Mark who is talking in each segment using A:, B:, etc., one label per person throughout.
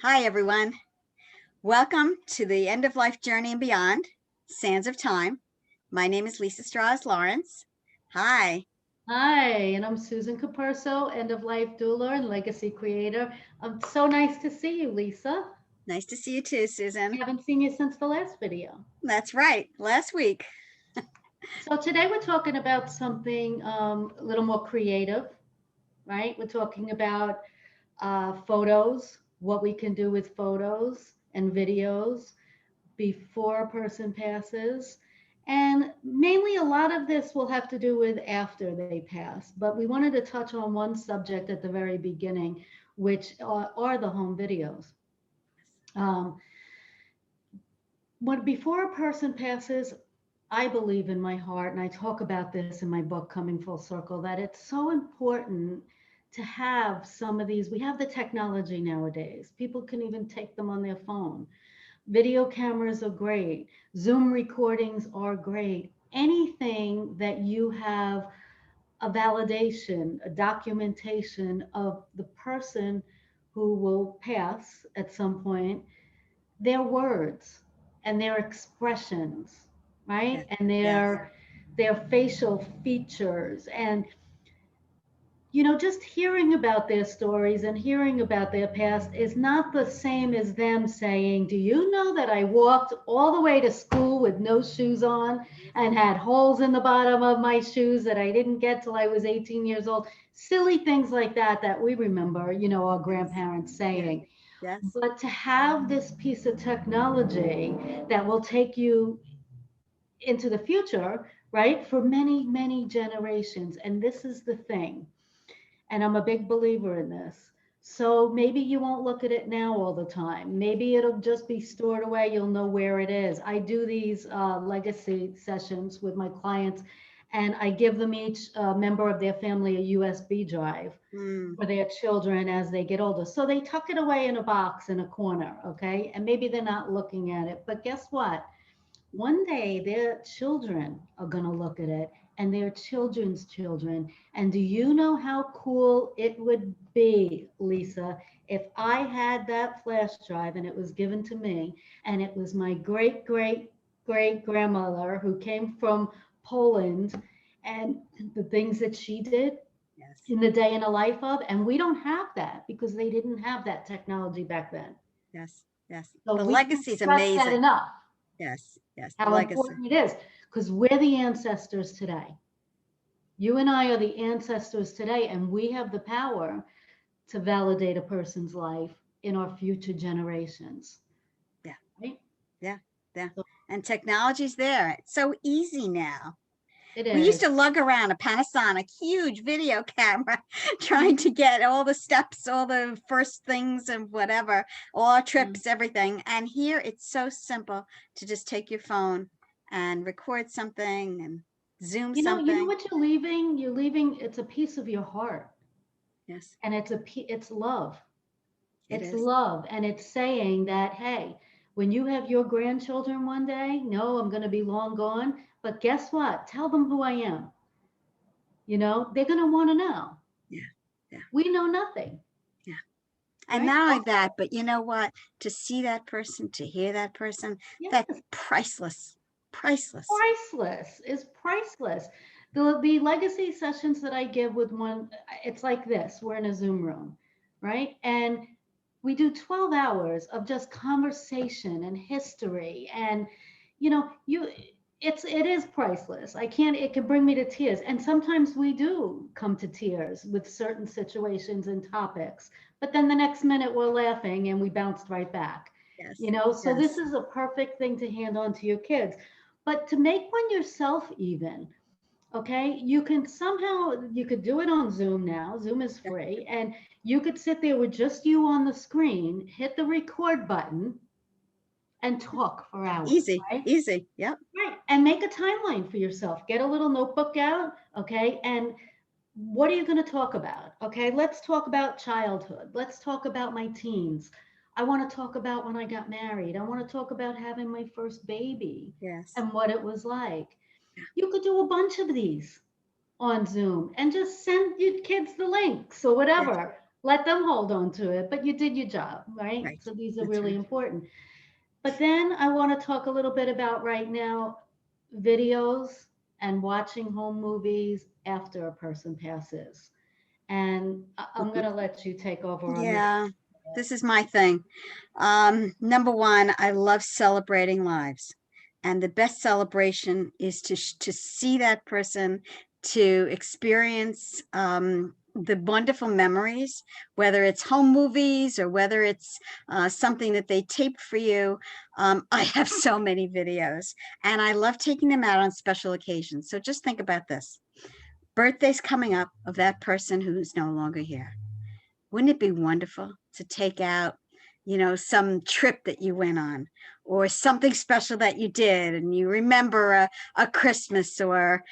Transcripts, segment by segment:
A: Hi, everyone. Welcome to the End of Life Journey and Beyond, Sands of Time. My name is Lisa Strahs-Lorenc. Hi.
B: Hi, and I'm Susan Capurso, end of life doula and legacy creator. So nice to see you, Lisa.
A: Nice to see you too,
B: I
A: Susan.
B: haven't seen you since the last video.
A: That's right. Last week.
B: So today we're talking about something a little more creative, right? We're talking about photos, what we can do with photos and videos before a person passes. And mainly a lot of this will have to do with after they pass. But we wanted to touch on one subject at the very beginning, which are the home videos. Um, when before a person passes, I believe in my heart, and I talk about this in my book, Coming Full Circle, that it's so important to have some of these. We have the technology nowadays. People can even take them on their phone. Video cameras are great. Zoom recordings are great. Anything that you have a validation, a documentation of the person who will pass at some point, their words and their expressions,
A: Yes.
B: right? And
A: Yes.
B: their facial features and just hearing about their stories and hearing about their past is not the same as them saying, do you know that I walked all the way to school with no shoes on and had holes in the bottom of my shoes that I didn't get till I was 18 years old? Silly things like that that we remember, our
A: Yes.
B: grandparents
A: Yes.
B: saying.
A: Yes.
B: But to have this piece of technology that will take you into the future, right, for many, many generations. And this is the thing, and I'm a big believer in this. So maybe you won't look at it now all the time. Maybe it'll just be stored away. You'll know where it is. I do these legacy sessions with my clients, and I give them each member of their family a USB drive
A: Mm.
B: for their children as they get older. So they tuck it away in a box in a corner, okay? And maybe they're not looking at it. But guess what? One day their children are going to look at it and their children's children. And do you know how cool it would be, Lisa, if I had that flash drive and it was given to me and it was my great, great, great grandmother who came from Poland and the things that she did
A: Yes.
B: in the day in a life of, and we don't have that because they didn't have that technology back then.
A: Yes. Yes.
B: So
A: The
B: we can't
A: legacy is
B: stress that
A: amazing.
B: enough,
A: Yes. Yes. The
B: how
A: legacy.
B: important it is, because we're the ancestors today. You and I are the ancestors today, and we have the power to validate a person's life in our future generations,
A: Yeah.
B: right?
A: Yeah. Yeah.
B: So
A: And technology's there. It's so easy now.
B: it
A: We used
B: is.
A: to lug around a Panasonic huge video camera trying
B: Mhm.
A: to get all the steps, all the first things and whatever, all our
B: Yeah.
A: trips, everything. And here it's so simple to just take your phone and record something and zoom
B: You know
A: something.
B: what you're leaving? You're leaving. It's a piece of your heart,
A: Yes,
B: and it's love.
A: it
B: It's
A: is.
B: love, and it's saying that, hey, when you have your grandchildren one day, no, I'm going to be long gone, but guess what? Tell them who I am. They're going to want to know.
A: Yeah, yeah,
B: We know nothing,
A: yeah. And
B: right?
A: not only that, but you know what? To see that person, to hear that person, that's
B: Yes,
A: priceless. Priceless.
B: priceless is priceless. The legacy sessions that I give with one, it's like this. We're in a Zoom room, right? And we do 12 hours of just conversation and history and you it is priceless. I can't It can bring me to tears, and sometimes we do come to tears with certain situations and topics, but then the next minute we're laughing and we bounced right back.
A: Yes,
B: So this
A: yes,
B: is a perfect thing to hand on to your kids, but to make one yourself even. Okay, you could do it on Zoom now. Zoom is
A: yeah.
B: free, and you could sit there with just you on the screen, hit the record button, and talk for hours,
A: Easy,
B: right?
A: easy. Yep.
B: Right. And make a timeline for yourself. Get a little notebook out, okay? And what are you going to talk about? Okay, let's talk about childhood. Let's talk about my teens. I want to talk about when I got married. I want to talk about having my first baby
A: Yes.
B: and what it was like. You could do a bunch of these on Zoom and just send your kids the links or
A: Yeah.
B: whatever. let them hold on to it, but you did your job, right?
A: Right.
B: So these are
A: That's
B: really
A: right.
B: important. But then I want to talk a little bit about right now videos and watching home movies after a person passes. And I'm going to let you take over on this.
A: Yeah, this is my thing. Number one, I love celebrating lives. And the best celebration is to see that person, to experience the wonderful memories, whether it's home movies or whether it's something that they taped for you. I have so many videos, and I love taking them out on special occasions. So just think about this. Birthday's coming up of that person who's no longer here. Wouldn't it be wonderful to take out, some trip that you went on or something special that you did and you remember a Christmas or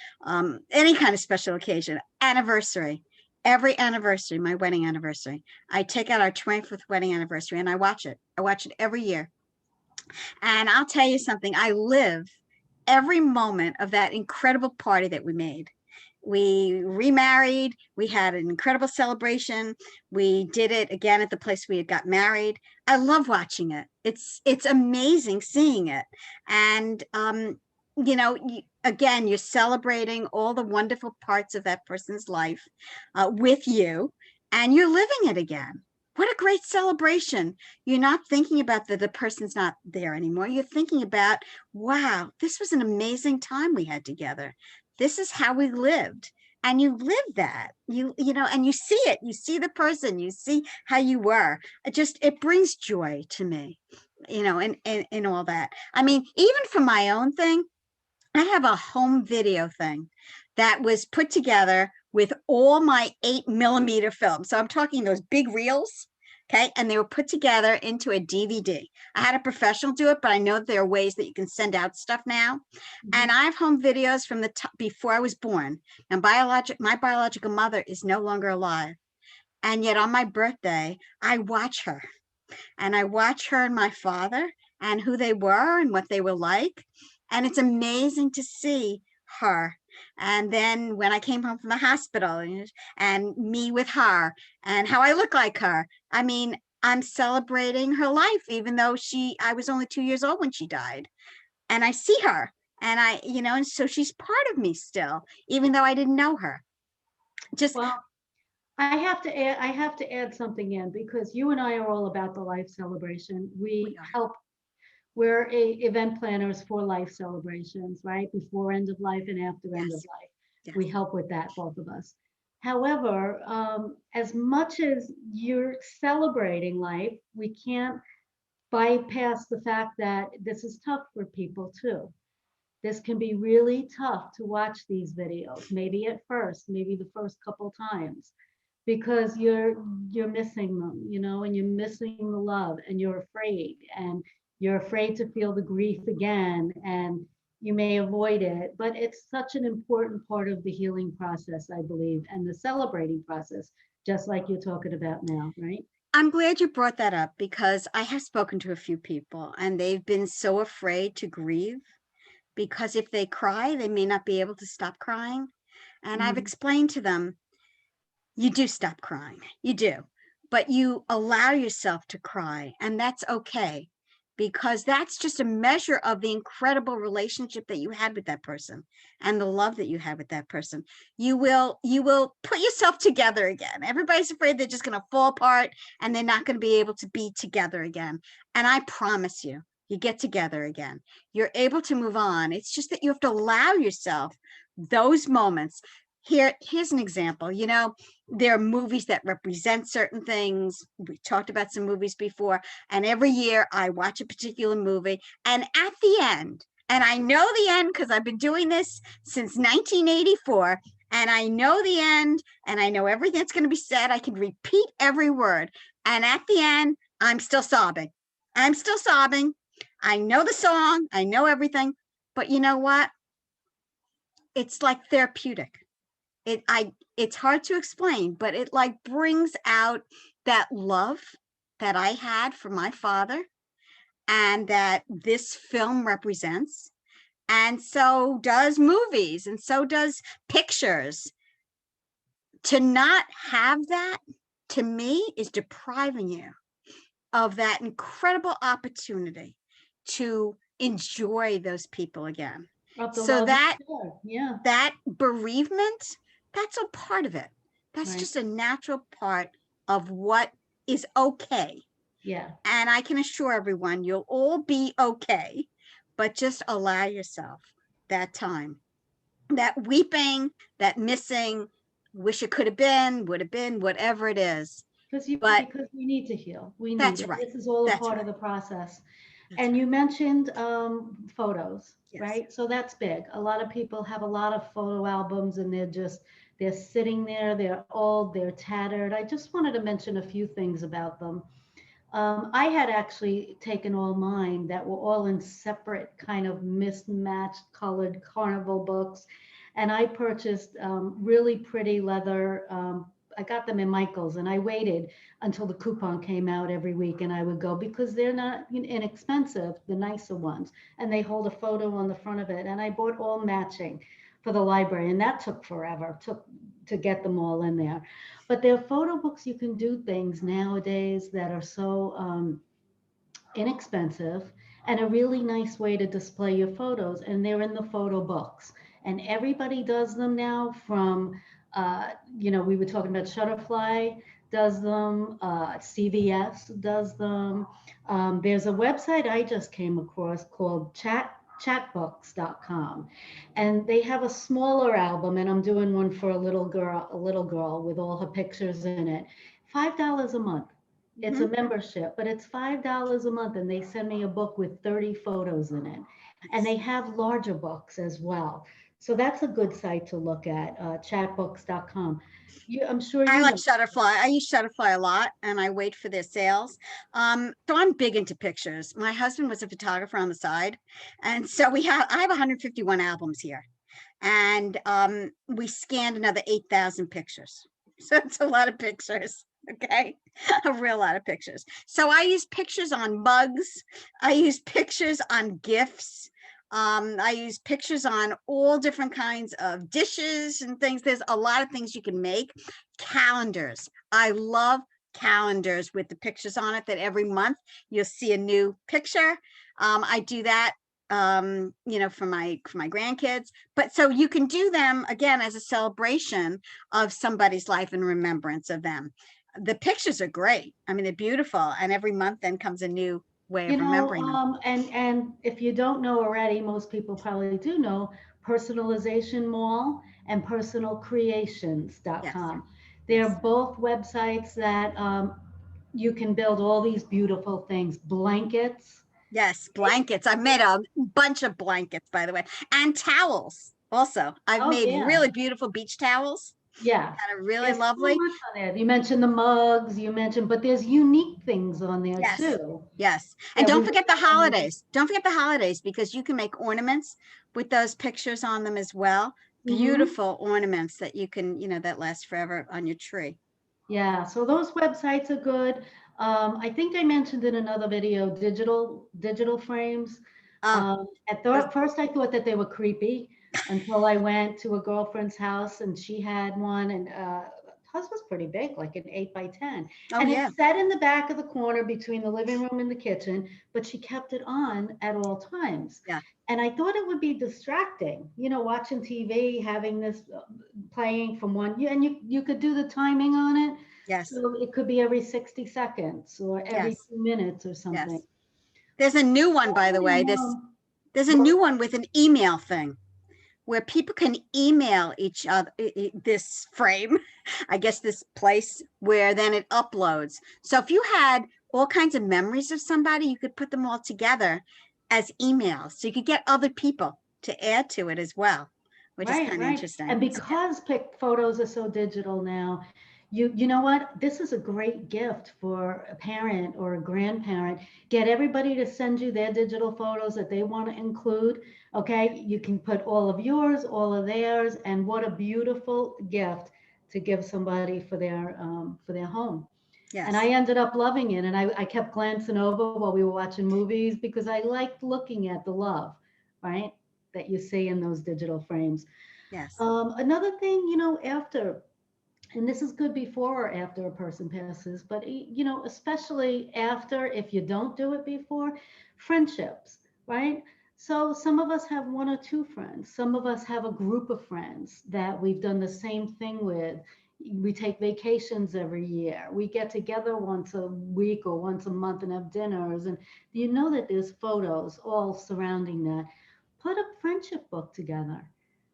A: any kind of special occasion, anniversary. Every anniversary, my wedding anniversary, I take out our 25th wedding anniversary and I watch it. I watch it every year. And I'll tell you something, I live every moment of that incredible party that we made. We remarried. We had an incredible celebration. We did it again at the place we had got married. I love watching it. It's amazing seeing it. And again, you're celebrating all the wonderful parts of that person's life with you, and you're living it again. What a great celebration. You're not thinking about that the person's not there anymore. You're thinking about, wow, this was an amazing time we had together. This is how we lived. And you live that, and you see it, you see the person, you see how you were. It brings joy to me, and all that. I mean, even for my own thing, I have a home video thing that was put together with all my 8mm film. So I'm talking those big reels. Okay. And they were put together into a DVD. I had a professional do it, but I know that there are ways that you can send out stuff now. And I have home videos from the before I was born. And my biological mother is no longer alive. And yet on my birthday, I watch her and I watch her and my father and who they were and what they were like. And it's amazing to see her. And then when I came home from the hospital and me with her and how I look like her, I mean, I'm celebrating her life, even though I was only 2 years old when she died. And I see her and and so she's part of me still, even though I didn't know her. Just,
B: Well, I have to add something in because you and I are all about the life celebration.
A: we are.
B: We're event planners for life celebrations, right? Before end of life and after end of
A: Yes,
B: life.
A: yes,
B: We help with that, both of us. However, as much as you're celebrating life, we can't bypass the fact that this is tough for people too. This can be really tough to watch these videos, maybe at first, maybe the first couple times, because you're missing them, and you're missing the love and you're afraid to feel the grief again, and you may avoid it, but it's such an important part of the healing process, I believe, and the celebrating process, just like you're talking about now, right?
A: I'm glad you brought that up because I have spoken to a few people and they've been so afraid to grieve because if they cry, they may not be able to stop crying. And I've
B: Mhm.
A: explained to them, you do stop crying, you do, but you allow yourself to cry, and that's okay because that's just a measure of the incredible relationship that you had with that person and the love that you had with that person. You will put yourself together again. Everybody's afraid they're just going to fall apart and they're not going to be able to be together again, and I promise you get together again. You're able to move on. It's just that you have to allow yourself those moments. Here's an example. There are movies that represent certain things. We talked about some movies before, and every year I watch a particular movie, and at the end, and I know the end because I've been doing this since 1984, and I know the end, and I know everything that's going to be said. I can repeat every word, and at the end, I'm still sobbing. I'm still sobbing. I know the song, I know everything, but you know what? It's like therapeutic. It's hard to explain, but it like brings out that love that I had for my father and that this film represents. And so does movies and so does pictures. To not have that to me, is depriving you of that incredible opportunity to enjoy those people again.
B: Of the
A: So
B: love you
A: that
B: share. Yeah,
A: that bereavement, that's a part of it. That's
B: right.
A: just a natural part of what is okay.
B: Yeah.
A: And I can assure everyone, you'll all be okay, but just allow yourself that time, that weeping, that missing, wish it could have been, would have been, whatever it is. But
B: Because we need to heal. We need
A: that's
B: it.
A: right.
B: This is all a
A: That's
B: part
A: right.
B: of the process.
A: That's
B: And
A: right.
B: you mentioned photos,
A: Yes.
B: right? So that's big. A lot of people have a lot of photo albums and they're sitting there, they're old, they're tattered. I just wanted to mention a few things about them. I had actually taken all mine that were all in separate kind of mismatched colored carnival books. And I purchased really pretty leather. I got them in Michael's and I waited until the coupon came out every week and I would go because they're not inexpensive, the nicer ones. And they hold a photo on the front of it. And I bought all matching for the library. And that took forever, took to get them all in there. But there are photo books, you can do things nowadays that are so inexpensive and a really nice way to display your photos. And they're in the photo books. And everybody does them now from, we were talking about Shutterfly does them, CVS does them. There's a website I just came across called chatbooks.com, and they have a smaller album, and I'm doing one for a little girl with all her pictures in it. $5 a month. It's
A: Mm-hmm.
B: a membership, but it's $5 a month, and they send me a book with 30 photos in it. And they have larger books as well. So that's a good site to look at, chatbooks.com. I'm sure
A: I
B: you
A: like
B: know.
A: Shutterfly. I use Shutterfly a lot and I wait for their sales. So I'm big into pictures. My husband was a photographer on the side. And so I have 151 albums here. And we scanned another 8,000 pictures. So it's a lot of pictures. Okay. A real lot of pictures. So I use pictures on mugs. I use pictures on gifts. I use pictures on all different kinds of dishes and things. There's a lot of things you can make. Calendars. I love calendars with the pictures on it that every month you'll see a new picture. I do that for my grandkids. But so you can do them again as a celebration of somebody's life and remembrance of them. The pictures are great. I mean, they're beautiful. And every month then comes a new way of remembering them.
B: And if you don't know already, most people probably do know Personalization Mall and
A: Yes.
B: personalcreations.com. They're
A: Yes.
B: both websites that you can build all these beautiful things, blankets.
A: Yes. Blankets. I've made a bunch of blankets, by the way, and towels. Also, I've
B: Oh,
A: made
B: yeah.
A: really beautiful beach towels
B: Yeah.
A: that are really
B: There's so
A: lovely.
B: much on there. You mentioned the mugs, but there's unique things on there
A: Yes.
B: too
A: Yes. And
B: that we
A: don't
B: would
A: forget the
B: not normally.
A: holidays. Don't forget the holidays because you can make ornaments with those pictures on them as well.
B: Hmm.
A: Beautiful ornaments that you can, that last forever on your tree.
B: Yeah, so those websites are good. I think I mentioned in another video, digital frames.
A: Oh, those,
B: First I thought that they were creepy until I went to a girlfriend's house and she had one, and hers was pretty big, like an 8 by 10.
A: oh
B: And
A: yeah.
B: it sat in the back of the corner between the living room and the kitchen, but she kept it on at all times.
A: Yeah.
B: And I thought it would be distracting, watching TV, having this playing from one, and you could do the timing on it.
A: Yes.
B: So it could be every 60 seconds or every
A: Yes.
B: 2 minutes or something.
A: Yes. There's a new one, by the
B: Only
A: way. There's a
B: Well,
A: new one with an email thing where people can email each other this frame, I guess this place where then it uploads. So if you had all kinds of memories of somebody, you could put them all together as emails. So you could get other people to add to it as well, which is
B: right,
A: kind of
B: right. And
A: interesting. So,
B: because pic photos are so digital now, you know what? This is a great gift for a parent or a grandparent. Get everybody to send you their digital photos that they want to include. Okay, you can put all of yours, all of theirs, and what a beautiful gift to give somebody for their home. And I
A: yes.
B: ended up loving it. And I kept glancing over while we were watching movies because I liked looking at the love, right, that you see in those digital frames.
A: Yes.
B: Another thing, after and this is good before or after a person passes, but especially after, if you don't do it before, friendships, right? So some of us have one or two friends. Some of us have a group of friends that we've done the same thing with. We take vacations every year. We get together once a week or once a month and have dinners. And you know that there's photos all surrounding that. Put a friendship book together.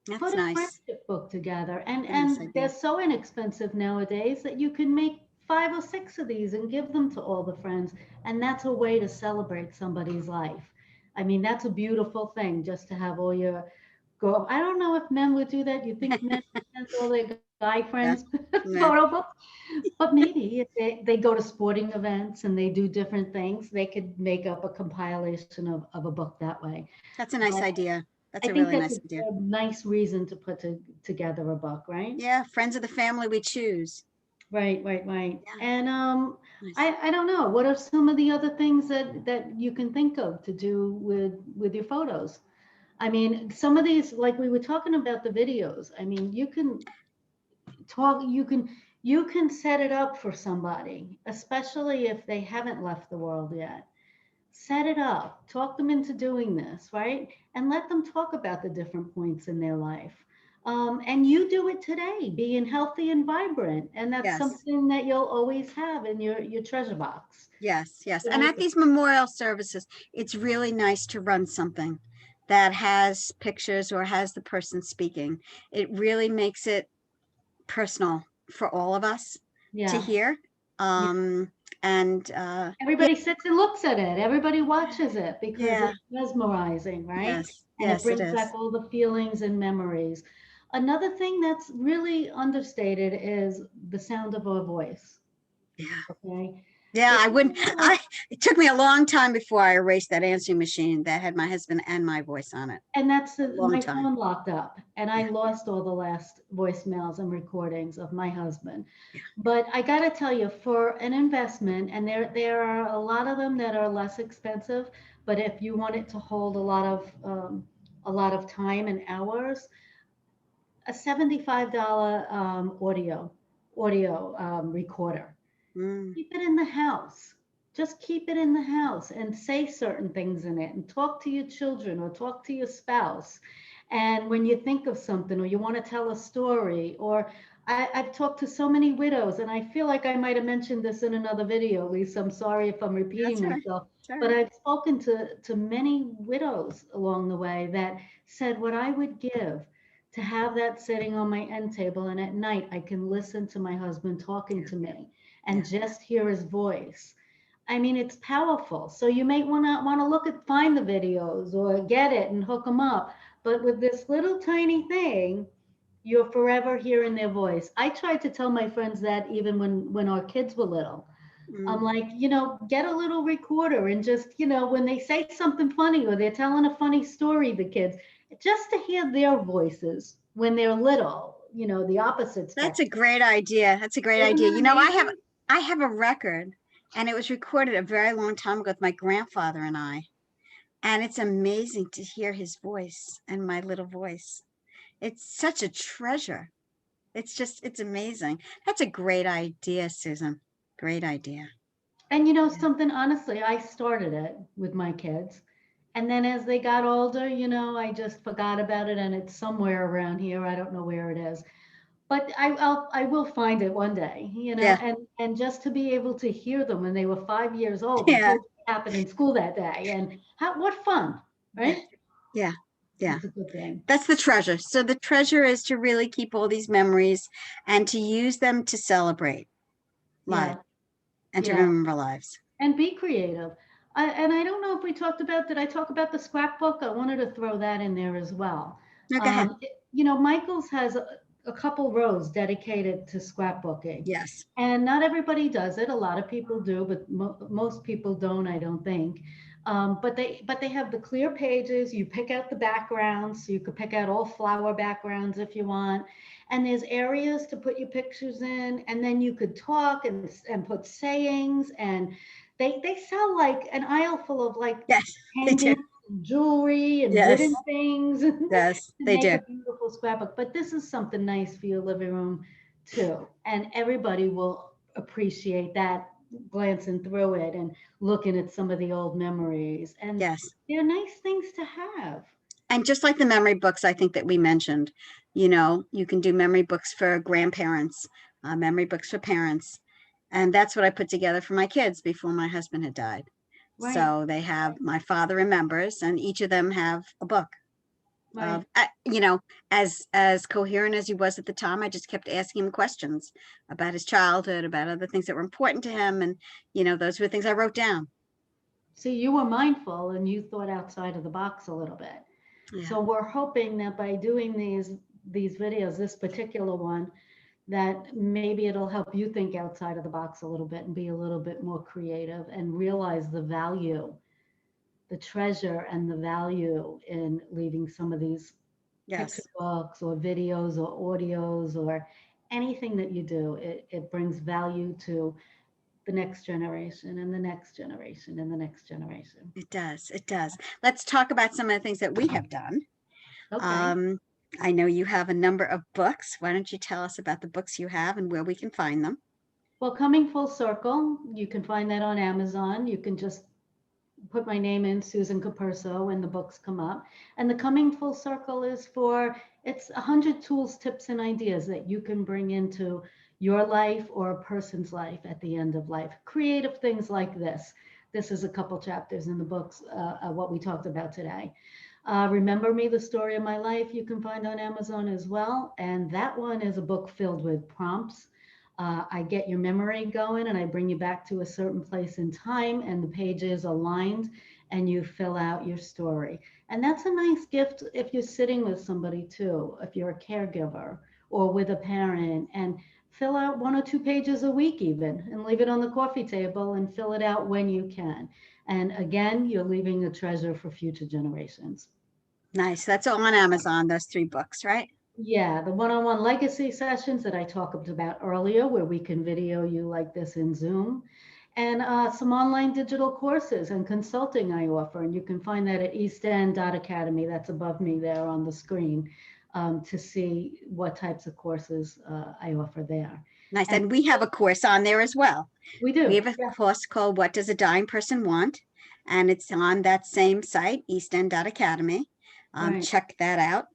A: That's
B: Put a
A: nice.
B: friendship book together, and
A: Nice
B: they're
A: idea.
B: so inexpensive nowadays that you can make 5 or 6 of these and give them to all the friends, and that's a way to celebrate somebody's life. I mean, that's a beautiful thing, just to have all your go. I don't know if men would do that. You think men send all their guy friends
A: Yeah.
B: photo
A: Yeah.
B: books? But maybe if they go to sporting events and they do different things, they could make up a compilation of a book that way.
A: That's a nice
B: But
A: idea.
B: I
A: That's a
B: think
A: really
B: that's
A: nice idea.
B: a nice reason to put together a book, right?
A: Yeah. Friends of the family we choose.
B: Right, right, right.
A: Yeah.
B: And
A: Nice.
B: I don't know. What are some of the other things that you can think of to do with your photos? I mean, some of these, like we were talking about the videos. I mean, you can talk. You can set it up for somebody, especially if they haven't left the world yet. Set it up, talk them into doing this, right? And let them talk about the different points in their life. And you do it today, being healthy and vibrant. And that's
A: Yes.
B: something that you'll always have in your treasure box.
A: Yes. Yes. And
B: Right?
A: at these memorial services, it's really nice to run something that has pictures or has the person speaking. It really makes it personal for all of us to
B: Yeah.
A: hear.
B: Yeah.
A: Um, and yeah,
B: Everybody sits and looks at it. Everybody watches it because
A: yeah,
B: it's mesmerizing, right?
A: yes,
B: And it
A: yes, it
B: brings
A: is.
B: back all the feelings and memories. Another thing that's really understated is the sound of our voice.
A: Yeah.
B: Okay.
A: Yeah,
B: If
A: I wouldn't.
B: you have
A: It took me a long time before I erased that answering machine that had my husband and my voice on it.
B: And that's
A: A long
B: my
A: time.
B: phone locked up, and I
A: Yeah,
B: lost all the last voicemails and recordings of my husband.
A: yeah,
B: But I got to tell you, for an investment, and there are a lot of them that are less expensive, but if you want it to hold a lot of time and hours, a $75 audio recorder.
A: mm,
B: Keep it in the house. Just keep it in the house and say certain things in it and talk to your children or talk to your spouse. And when you think of something or you want to tell a story, or I've talked to so many widows, and I feel like I might have mentioned this in another video, Lisa. I'm sorry if I'm repeating
A: that's all right.
B: myself,
A: That's all
B: but
A: right.
B: I've spoken to many widows along the way that said what I would give to have that sitting on my end table, and at night I can listen to my husband talking to me
A: Yeah,
B: and just hear his voice. I mean, it's powerful. So you may want to look at find the videos or get it and hook them up. But with this little tiny thing, you're forever hearing their voice. I tried to tell my friends that even when our kids were little. I'm
A: mm,
B: like, get a little recorder and just, when they say something funny or they're telling a funny story, the kids, just to hear their voices when they're little, the opposite
A: that's a
B: spectrum.
A: great idea. That's a great
B: Isn't
A: idea.
B: that
A: You know,
B: amazing?
A: I have a record, and it was recorded a very long time ago with my grandfather and I, and it's amazing to hear his voice and my little voice. It's such a treasure. It's amazing. That's a great idea, Susan. Great idea.
B: And
A: Yeah.
B: something, honestly, I started it with my kids. And then as they got older, I just forgot about it and it's somewhere around here. I don't know where it is. But I will find it one day,
A: Yeah.
B: and just to be able to hear them when they were 5 years old and
A: Yeah.
B: told what happened in school that day and what fun,
A: Yeah.
B: right?
A: Yeah. Yeah.
B: It's a good thing.
A: That's the treasure. So the treasure is to really keep all these memories and to use them to celebrate life
B: Yeah,
A: and to
B: yeah.
A: remember lives.
B: And be creative. And I don't know if we talked about, did I talk about the scrapbook? I wanted to throw that in there as well.
A: No, go ahead.
B: Michael's has a couple rows dedicated to scrapbooking.
A: Yes.
B: And not everybody does it. A lot of people do, but most people don't, I don't think. But they have the clear pages. You pick out the backgrounds. So you could pick out all flower backgrounds if you want. And there's areas to put your pictures in, and then you could talk and put sayings, and they sell like an aisle full of like
A: Yes, they do.
B: pendants and jewelry and
A: Yes.
B: wooden things to
A: Yes, they
B: make
A: do.
B: a beautiful scrapbook. But this is something nice for your living room too. And everybody will appreciate that, glancing through it and looking at some of the old memories. And
A: Yes.
B: they're nice things to have.
A: And just like the memory books, I think that we mentioned, you can do memory books for grandparents, memory books for parents. And that's what I put together for my kids before my husband had died.
B: Right,
A: So they have my father remembers, and each of them have a book
B: right.
A: of, as coherent as he was at the time. I just kept asking him questions about his childhood, about other things that were important to him. And, those were things I wrote down.
B: See, you were mindful and you thought outside of the box a little bit.
A: Yeah.
B: So we're hoping that by doing these videos, this particular one, that maybe it'll help you think outside of the box a little bit and be a little bit more creative and realize the value, the treasure and the value in leaving some of these picture
A: Yes.
B: books or videos or audios or anything that you do. It brings value to the next generation and the next generation and the next generation.
A: It does. It does. Let's talk about some of the things that we have done.
B: Okay.
A: Um, I know you have a number of books. Why don't you tell us about the books you have and where we can find them?
B: Well, coming full circle, you can find that on Amazon. You can just put my name in, Susan Capurso, and the books come up. And the Coming Full Circle is it's 100 tools, tips, and ideas that you can bring into your life or a person's life at the end of life. Creative things like this. This is a couple chapters in the books, what we talked about today. Remember Me, the Story of My Life, you can find on Amazon as well. And that one is a book filled with prompts. I get your memory going and I bring you back to a certain place in time, and the pages aligned and you fill out your story. And that's a nice gift if you're sitting with somebody too, if you're a caregiver or with a parent, and fill out 1 or 2 pages a week even and leave it on the coffee table and fill it out when you can. And again, you're leaving a treasure for future generations.
A: Nice. That's all on Amazon, those three books, right?
B: Yeah, the one-on-one legacy sessions that I talked about earlier, where we can video you like this in Zoom, and some online digital courses and consulting I offer. And you can find that at eastend.academy. That's above me there on the screen, to see what types of courses I offer there.
A: Nice.
B: And
A: And we have a course on there as well.
B: we
A: We
B: do.
A: have a
B: Yeah,
A: course called What Does a Dying Person Want? And it's on that same site, eastend.academy.
B: right.
A: Check that out.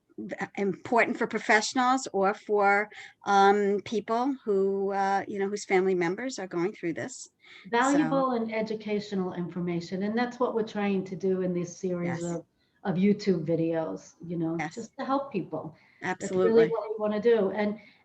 A: Important for professionals or for people who, whose family members are going through this. So,
B: Valuable and educational information. And that's what we're trying to do in this series
A: yes,
B: of YouTube videos,
A: yes,
B: just to help people. That's really
A: absolutely.
B: what we want to do.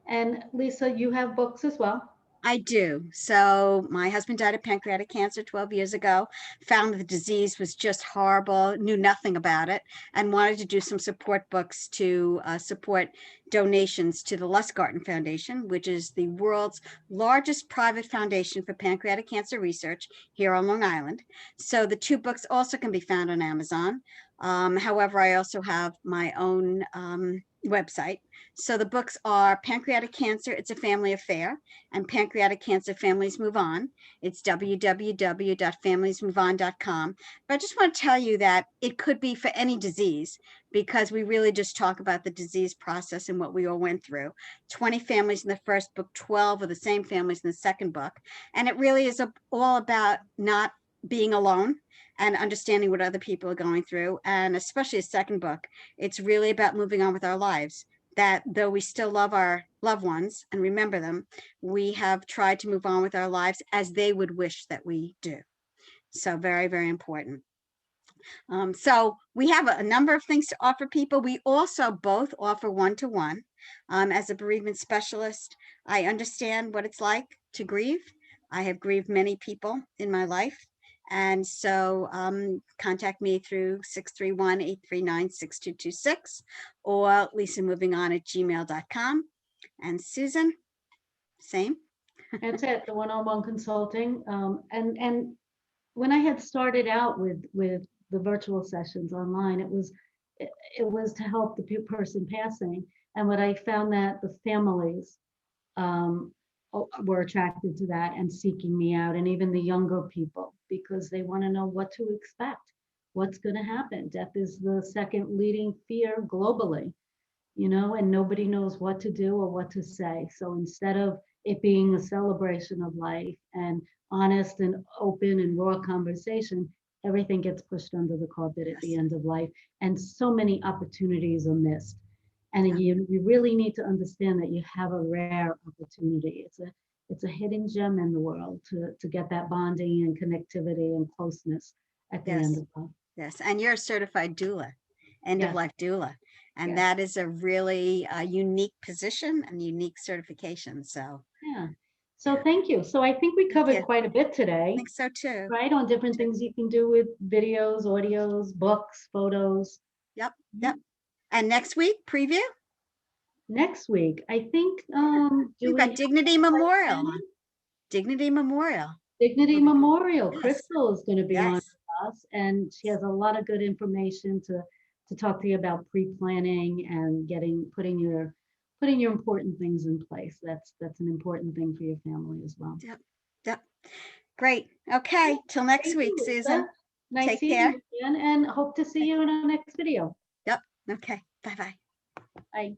B: And Lisa, you have books as well.
A: I do. So my husband died of pancreatic cancer 12 years ago, found the disease was just horrible, knew nothing about it, and wanted to do some support books to support donations to the Lustgarten Foundation, which is the world's largest private foundation for pancreatic cancer research here on Long Island. So the two books also can be found on Amazon. However, I also have my own website. So the books are Pancreatic Cancer, It's a Family Affair, and Pancreatic Cancer Families Move On. It's www.familiesmoveon.com. But I just want to tell you that it could be for any disease, because we really just talk about the disease process and what we all went through. 20 families in the first book, 12 of the same families in the second book. And it really is all about not being alone and understanding what other people are going through. And especially a second book, it's really about moving on with our lives. That though we still love our loved ones and remember them, we have tried to move on with our lives as they would wish that we do. So very, very important. So we have a number of things to offer people. We also both offer one-to-one. As a bereavement specialist, I understand what it's like to grieve. I have grieved many people in my life. And so contact me through 631-839-6226 or lisamovingon@gmail.com. And Susan, same.
B: That's it, the one-on-one consulting. And when I had started out with the virtual sessions online, it was to help the person passing. And what I found that the families were attracted to that and seeking me out, and even the younger people, because they want to know what to expect, what's going to happen. Death is the second leading fear globally. you know, and nobody knows what to do or what to say. So instead of it being a celebration of life and honest and open and raw conversation, everything gets pushed under the carpet at the
A: Yes.
B: end of life. And so many opportunities are missed. And
A: Yeah.
B: you really need to understand that you have a rare opportunity. It's a hidden gem in the world to get that bonding and connectivity and closeness at the end
A: Yes.
B: of life.
A: Yes. And you're a certified doula, end of
B: Yes,
A: life doula. And
B: yes,
A: that is a really unique position and unique certification. So
B: yeah. So
A: yeah,
B: thank you. So I think we
A: thank you.
B: covered quite a bit
A: I
B: today,
A: think so too.
B: right? On different things you can do with videos, audios, books, photos.
A: Yep.
B: Yeah.
A: Yep. And next week, preview?
B: Next week, I think, do
A: We've
B: we
A: got
B: have
A: Dignity
B: life
A: Memorial
B: planning?
A: on. Dignity Memorial.
B: Dignity
A: We'll be-
B: Memorial.
A: Yes.
B: Crystal is going to be on
A: Yes.
B: with us, and she has a lot of good information to talk to you about pre-planning and putting your important things in place. That's an important thing for your family as well.
A: Yep. Yep. Great. Okay. Till next
B: Thank you,
A: week,
B: Lisa.
A: Susan.
B: Nice
A: Take
B: seeing
A: care.
B: you again, and hope to see you in our next video.
A: Yep. Okay. Bye-bye.
B: Bye.